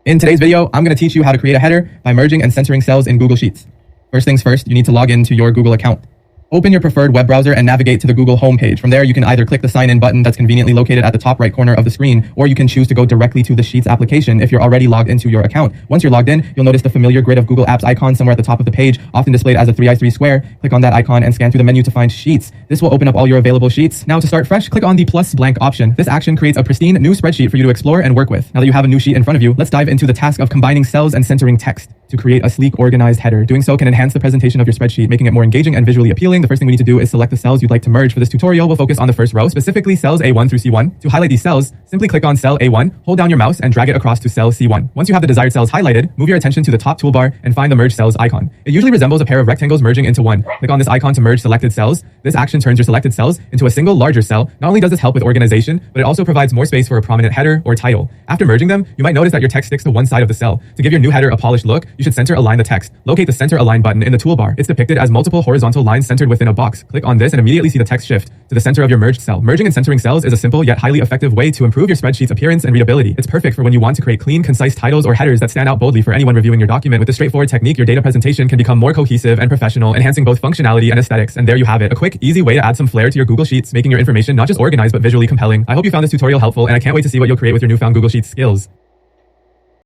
In today's video, I'm going to teach you how to create a header by merging and centering cells in Google Sheets. First things first, you need to log into your Google account. Open your preferred web browser and navigate to the Google homepage. From there, you can either click the sign in button that's conveniently located at the top right corner of the screen, or you can choose to go directly to the Sheets application if you're already logged into your account. Once you're logged in, you'll notice the familiar grid of Google Apps icon somewhere at the top of the page, often displayed as a 3x3 square. Click on that icon and scan through the menu to find Sheets. This will open up all your available sheets. Now to start fresh, click on the plus blank option. This action creates a pristine new spreadsheet for you to explore and work with. Now that you have a new sheet in front of you, let's dive into the task of combining cells and centering text to create a sleek, organized header. Doing so can enhance the presentation of your spreadsheet, making it more engaging and visually appealing. The first thing we need to do is select the cells you'd like to merge. For this tutorial, we'll focus on the first row, specifically cells A1 through C1. To highlight these cells, simply click on cell A1, hold down your mouse, and drag it across to cell C1. Once you have the desired cells highlighted, move your attention to the top toolbar and find the Merge Cells icon. It usually resembles a pair of rectangles merging into one. Click on this icon to merge selected cells. This action turns your selected cells into a single larger cell. Not only does this help with organization, but it also provides more space for a prominent header or title. After merging them, you might notice that your text sticks to one side of the cell. To give your new header a polished look, you should center align the text. Locate the Center Align button in the toolbar. It's depicted as multiple horizontal lines centered within a box. Click on this and immediately see the text shift to the center of your merged cell. Merging and centering cells is a simple yet highly effective way to improve your spreadsheet's appearance and readability. It's perfect for when you want to create clean, concise titles or headers that stand out boldly for anyone reviewing your document. With this straightforward technique, your data presentation can become more cohesive and professional, enhancing both functionality and aesthetics. And there you have it, a quick, easy way to add some flair to your Google Sheets, making your information not just organized but visually compelling. I hope you found this tutorial helpful, and I can't wait to see what you'll create with your newfound Google Sheets skills.